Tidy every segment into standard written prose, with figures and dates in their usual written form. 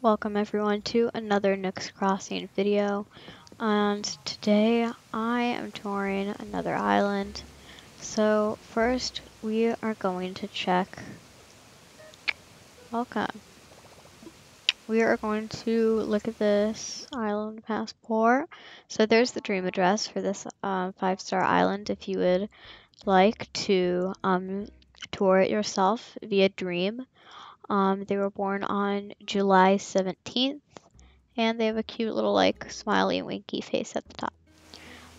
Welcome everyone to another Nooks Crossing video, and today I am touring another island. So first we are going to check, welcome, we are going to look at this island passport. So there's the dream address for this 5-star island if you would like to tour it yourself via Dream. They were born on July 17th. And they have a cute little like smiley winky face at the top.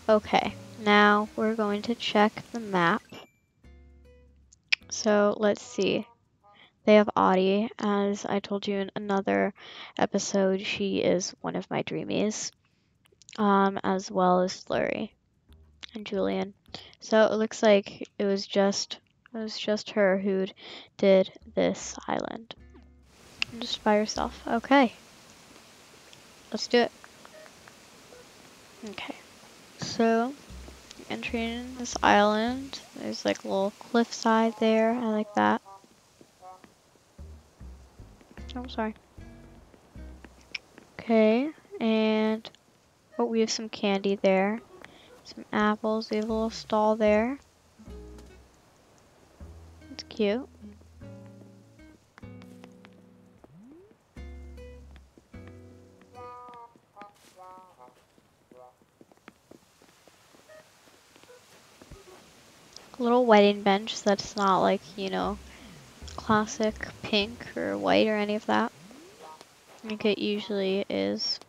Okay, now we're going to check the map. So let's see. They have Audie, as I told you in another episode, she is one of my dreamies. As well as Flurry and Julian. So it looks like it was just her who did this island. Just by herself. Okay. Let's do it. Okay. So entering this island. There's like a little cliffside there. I like that. Oh, sorry. Okay, and oh, we have some candy there. Some apples. We have a little stall there. It's cute. A little wedding bench that's not like, classic pink or white or any of that. Like it usually is.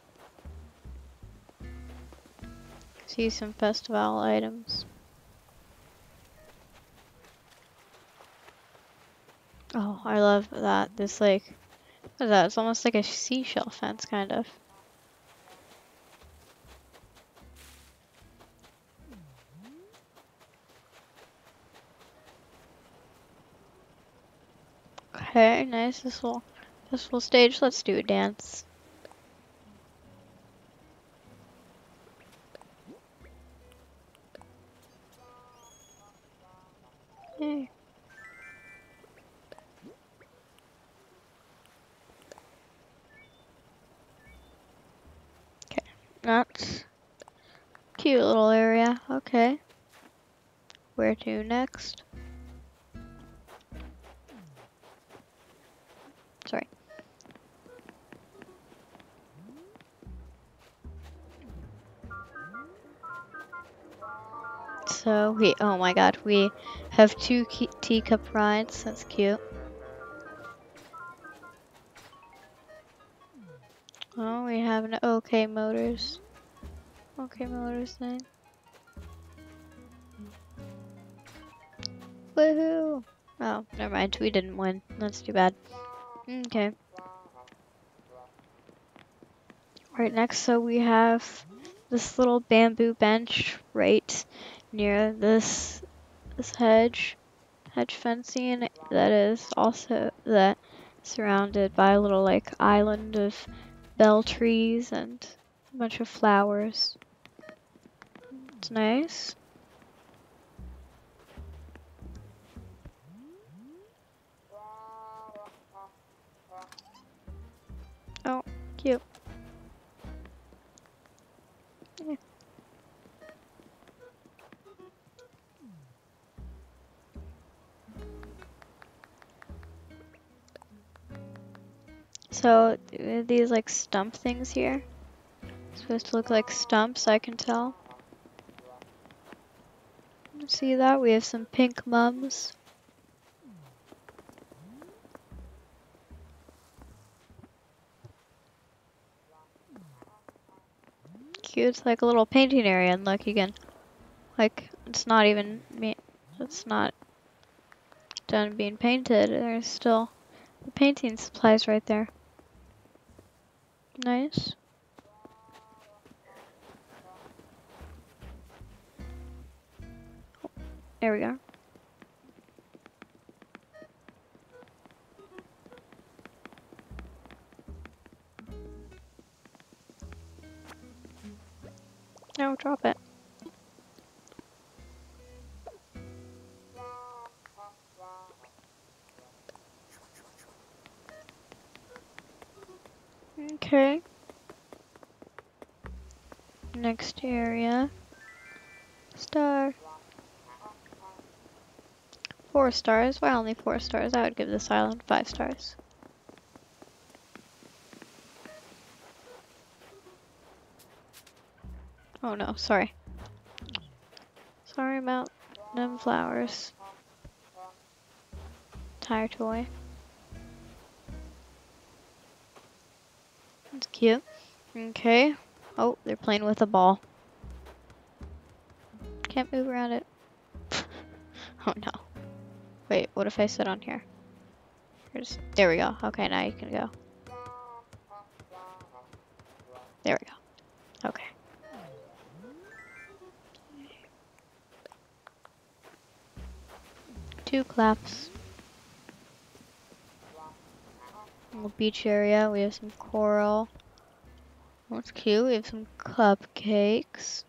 See some festival items. Oh, I love that. This like, what is that? It's almost like a seashell fence, kind of. Okay, nice. This little stage. Let's do a dance. Yay. Okay, that's cute little area. Okay, where to next? Sorry. So oh my god, we have two teacup rides. That's cute. Oh, we have an OK Motors. OK Motors thing. Woohoo! Oh, never mind. We didn't win. That's too bad. Okay. Right next, so we have this little bamboo bench right near this hedge fencing that is also surrounded by a little like island of bell trees and a bunch of flowers. It's nice. Oh, cute. Yeah. So these like stump things here. Supposed to look like stumps, I can tell. See that? We have some pink mums. Cute. It's like a little painting area, and look, you can like it's not even it's not done being painted. There's still the painting supplies right there. Nice. There we go. No, drop it. Okay. Next area. Star. 4 stars. Why only 4 stars? I would give this island 5 stars. Oh no, sorry. Sorry about them flowers. Tire toy. It's cute. Okay. Oh, they're playing with a ball. Can't move around it. Oh no. Wait, what if I sit on here? There we go. Okay, now you can go. There we go. Okay. Two claps. Little beach area. We have some coral. That's cute. We have some cupcakes.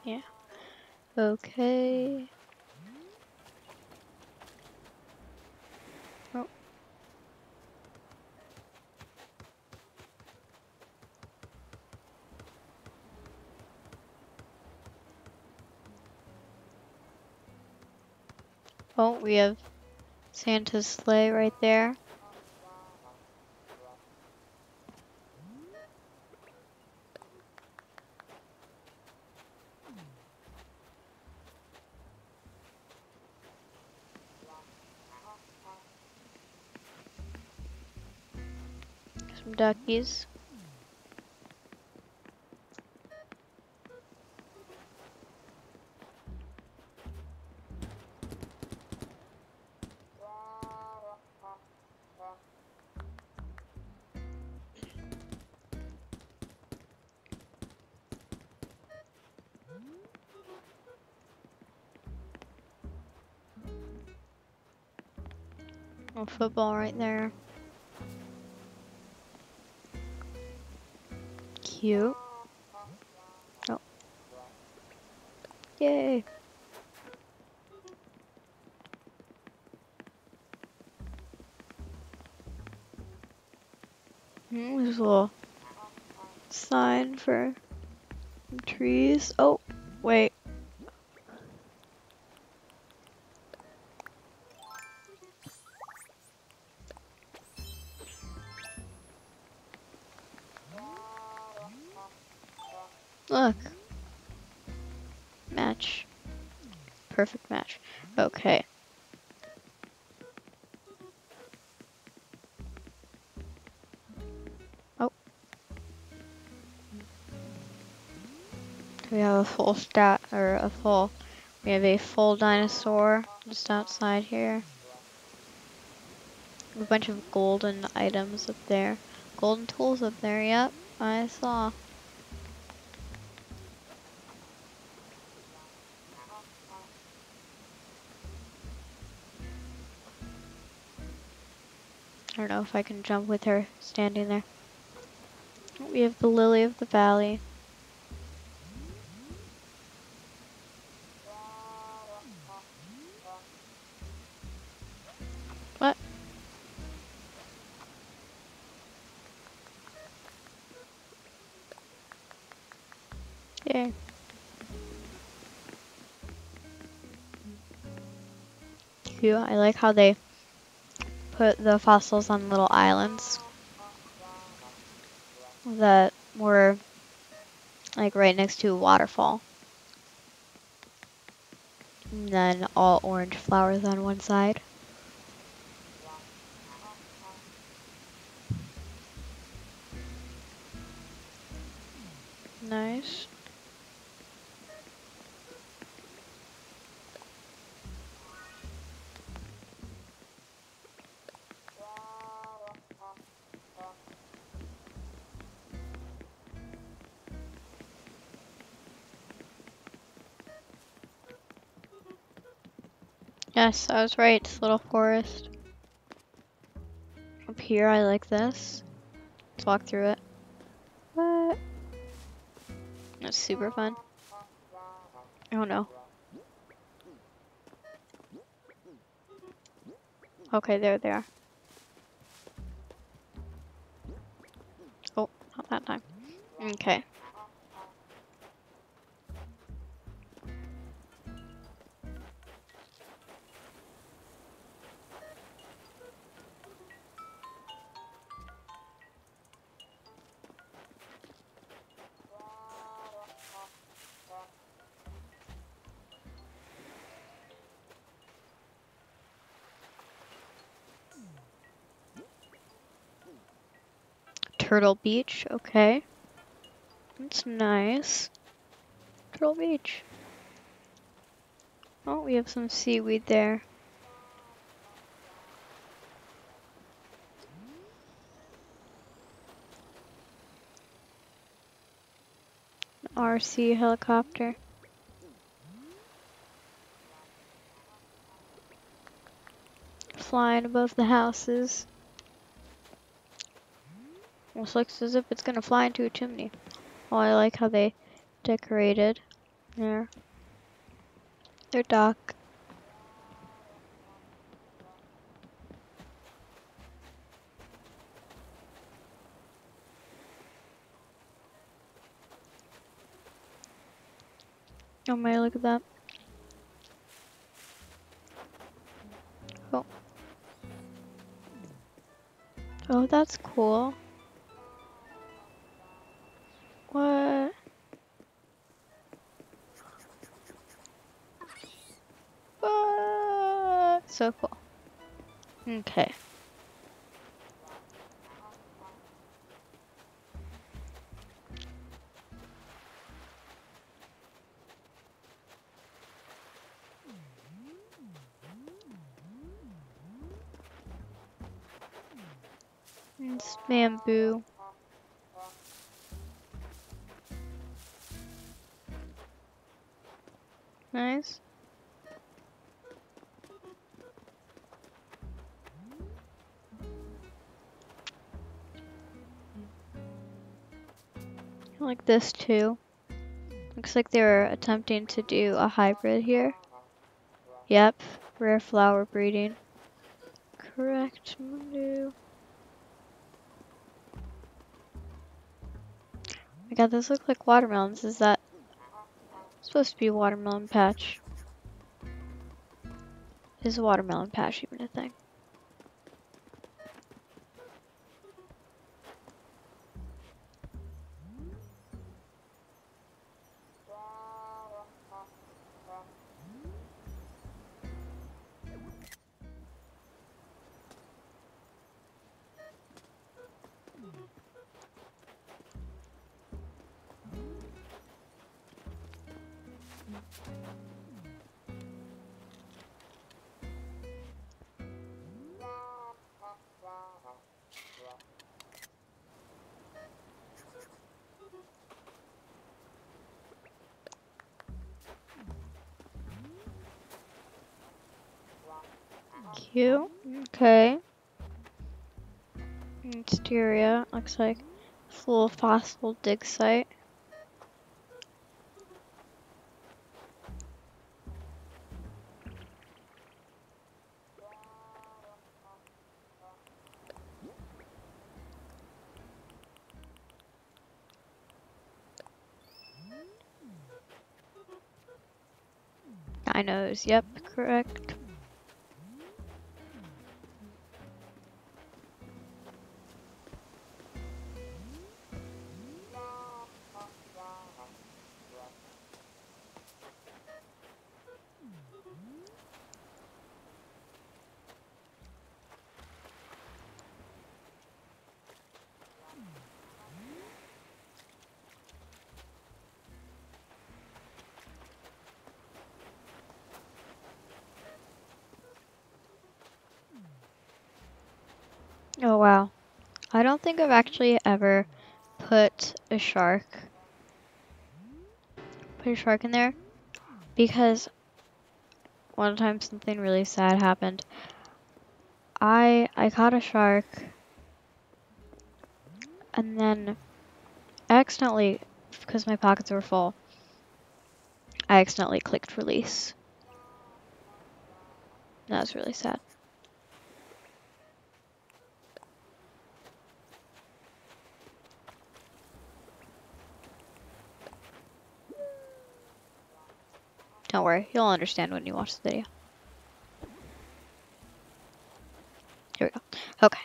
Yeah. Okay. Oh. Oh, we have Santa's sleigh right there. Some duckies. A football right there. Cute. Oh. Yay. There's a little sign for some trees. Oh, wait. Look. Match. Perfect match. Okay. Oh. We have a full we have a full dinosaur just outside here. A bunch of golden items up there. Golden tools up there, yep. I saw. I don't know if I can jump with her standing there. We have the lily of the valley. What? Yay. Cute. I like how they put the fossils on little islands that were like right next to a waterfall. And then all orange flowers on one side. Nice. Yes, I was right. It's a little forest. Up here, I like this. Let's walk through it. What? That's super fun. Oh no. Okay, there they are. Oh, not that time. Okay. Turtle Beach, okay. That's nice. Turtle Beach. Oh, we have some seaweed there. RC helicopter. Flying above the houses. Almost looks as if it's gonna fly into a chimney. Oh, I like how they decorated there. Their dock. Oh my, look at that. Oh. Oh, that's cool. What? What? So cool. Okay. It's bamboo. Nice. I like this too. Looks like they were attempting to do a hybrid here. Yep, rare flower breeding. Correct, Mundu. My god, those look like watermelons. Is that supposed to be a watermelon patch? Is a watermelon patch even a thing? Cute. Okay. Exterior looks like full fossil dig site. Dinos, yep, correct. Oh wow. I don't think I've actually ever put a shark in there because one time something really sad happened. I caught a shark and then I accidentally, because my pockets were full, I accidentally clicked release. That was really sad. Don't worry, you'll understand when you watch the video. Here we go. Okay.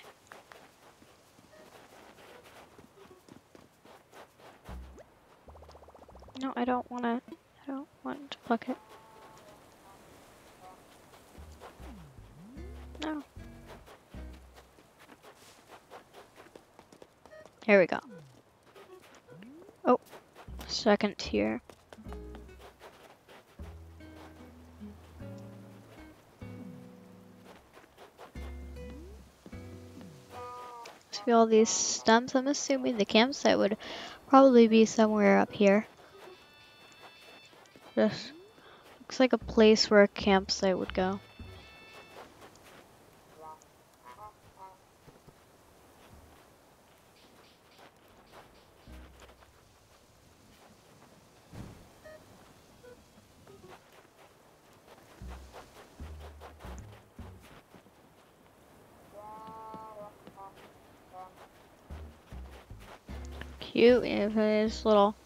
No, I don't want to pluck it. No. Here we go. Oh, second tier. See all these stumps? I'm assuming the campsite would probably be somewhere up here. This looks like a place where a campsite would go. Cute, and there's little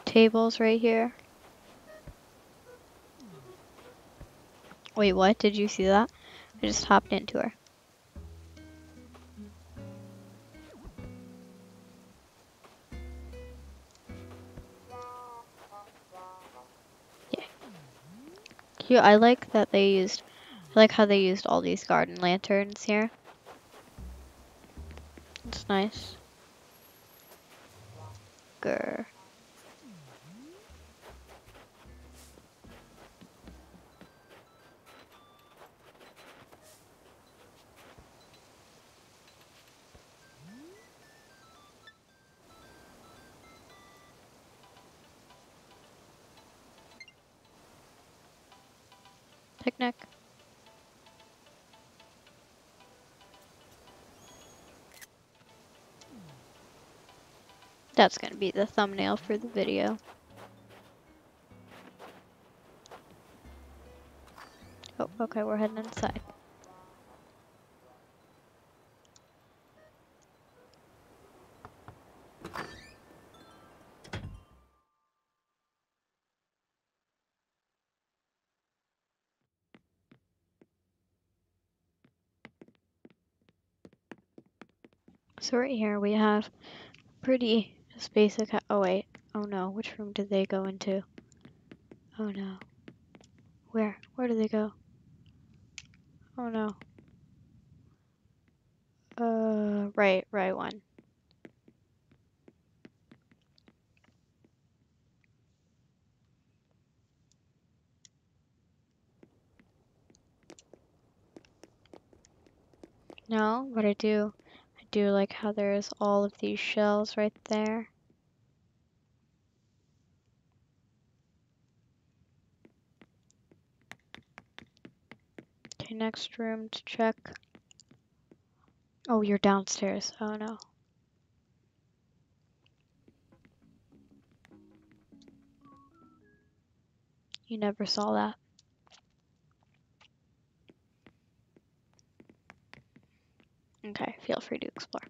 tables right here. Wait, what? Did you see that? I just hopped into her. Yeah. Cute. I like how they used all these garden lanterns here. It's nice. Grr. Picnic. That's gonna be the thumbnail for the video. Oh, okay, we're heading inside. So right here we have pretty just basic. Oh wait. Oh no. Which room did they go into? Oh no. Where? Where did they go? Oh no. Right one. No, but I do like how there's all of these shells right there. Okay, next room to check. Oh, you're downstairs. Oh no. You never saw that. Okay, feel free to explore.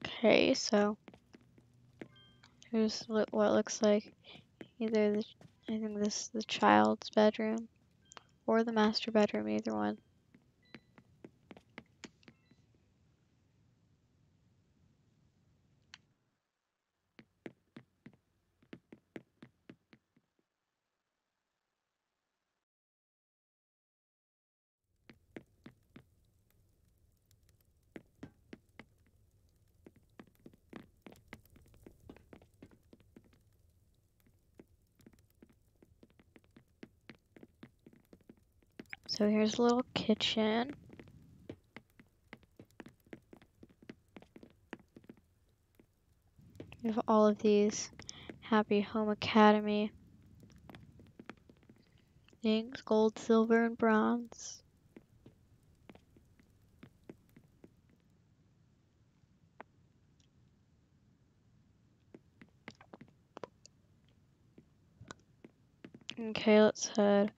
Okay, so here's what looks like either I think this is the child's bedroom or the master bedroom, either one. So here's a little kitchen. We have all of these Happy Home Academy things, gold, silver, and bronze. Okay, let's head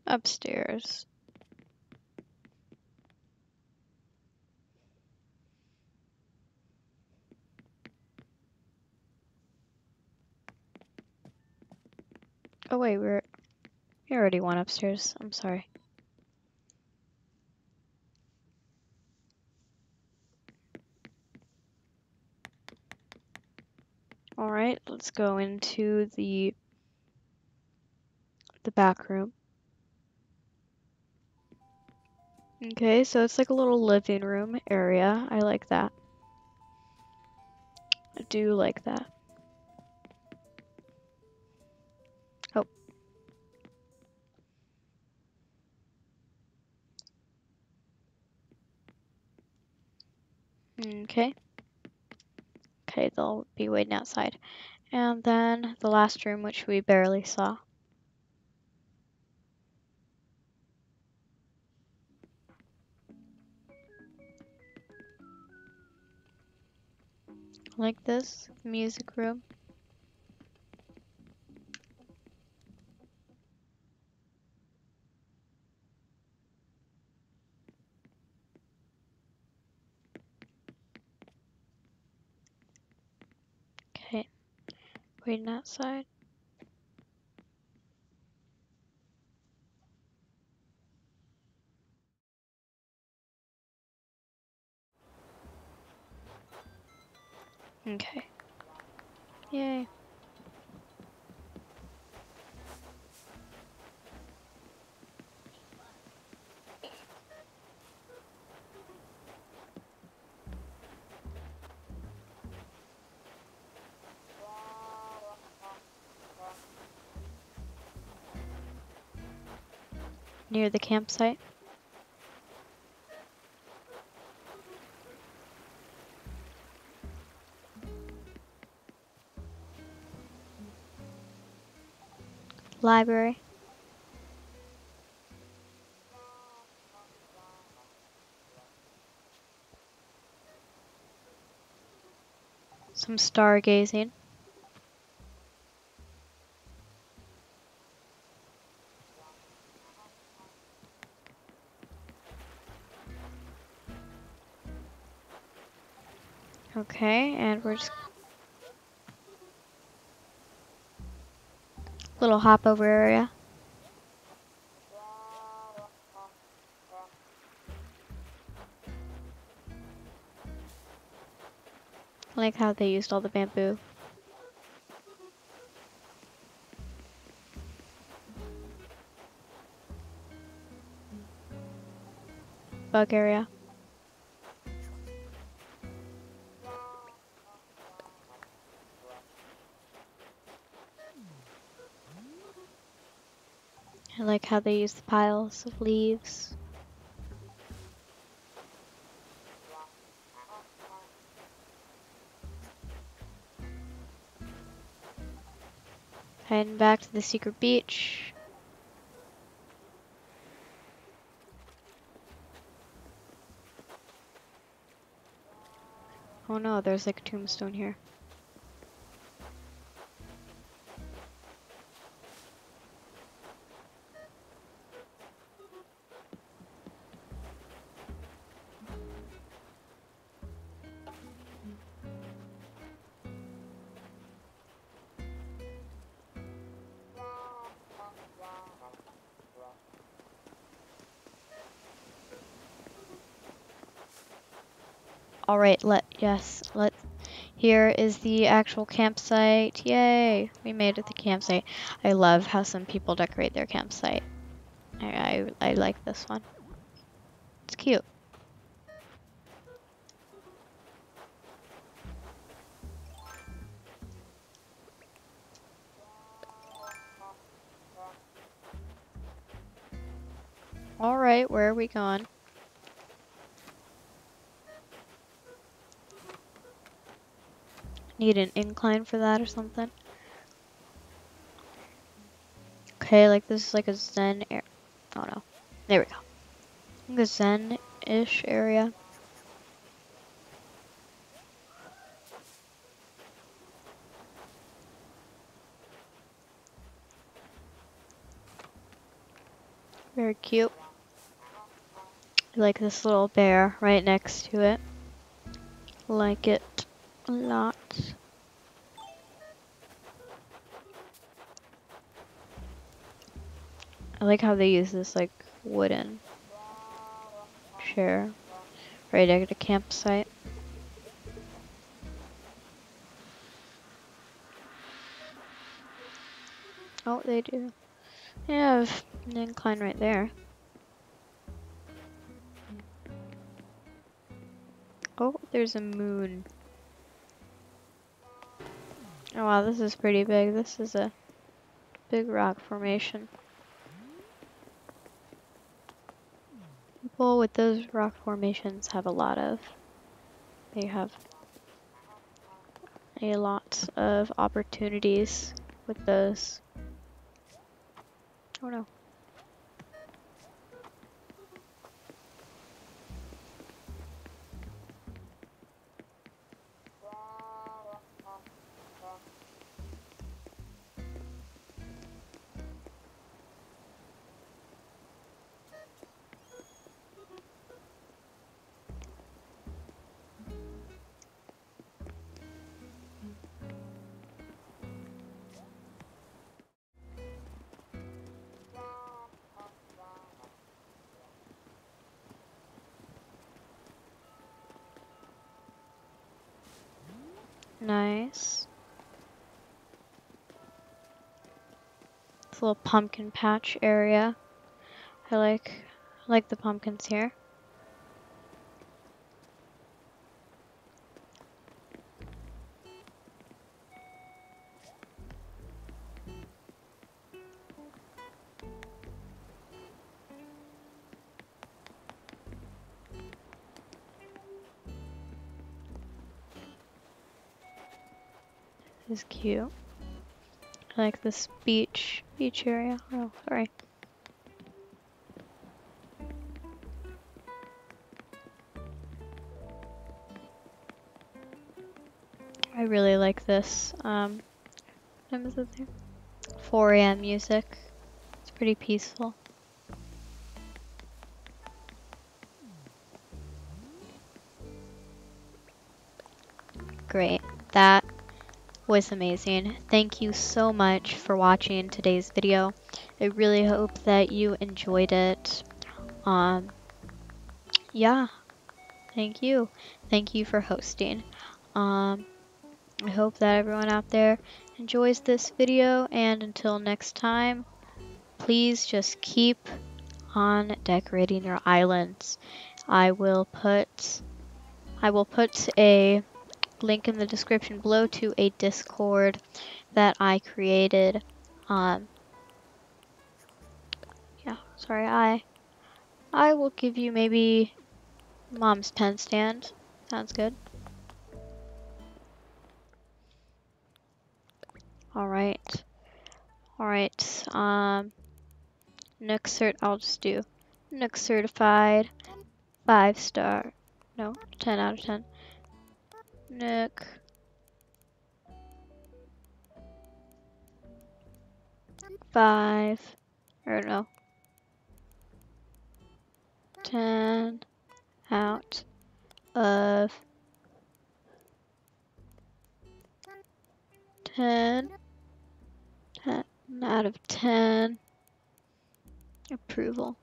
upstairs. Oh wait, we already went upstairs. I'm sorry. All right, let's go into the back room. Okay, so it's like a little living room area. I like that. I do like that. Oh. Okay. Okay, they'll be waiting outside. And then the last room, which we barely saw. Like this, music room. Okay, waiting outside. Okay. Yay. Near the campsite. Library. Some stargazing. Okay, and we're just little hop over area. I like how they used all the bamboo. Bug area. I like how they use the piles of leaves. Heading back to the secret beach. Oh no, there's like a tombstone here. All right, here is the actual campsite. Yay, we made it to the campsite. I love how some people decorate their campsite. I like this one. It's cute. All right, where are we going? Need an incline for that or something? Okay, like this is like a zen area. Oh no. There we go. Like a zen-ish area. Very cute. I like this little bear right next to it. Like it a lot. I like how they use this like wooden chair right at a campsite. Oh, they do. They have an incline right there. Oh, there's a moon. Oh wow, this is pretty big. This is a big rock formation. People with those rock formations have they have a lot of opportunities with those. Oh no. Nice. This little pumpkin patch area. I like the pumpkins here. This is cute. I like this beach area. Oh, sorry. I really like this. What time is it there? 4 a.m. music. It's pretty peaceful. Great. That was amazing. Thank you so much for watching today's video. I really hope that you enjoyed it. Yeah, thank you. Thank you for hosting. I hope that everyone out there enjoys this video, and until next time, please just keep on decorating your islands. I will put a link in the description below to a Discord that I created. Yeah, sorry, I will give you maybe mom's pen stand. Sounds good. Alright. Alright. Nook I'll just do Nook certified 5-star. No, 10 out of 10. Nook. Five. Or no. 10 out of 10. 10 out of 10. Approval.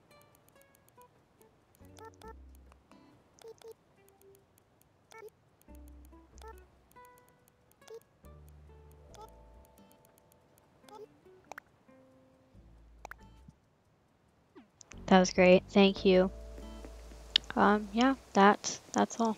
That was great. Thank you. Yeah, that's all.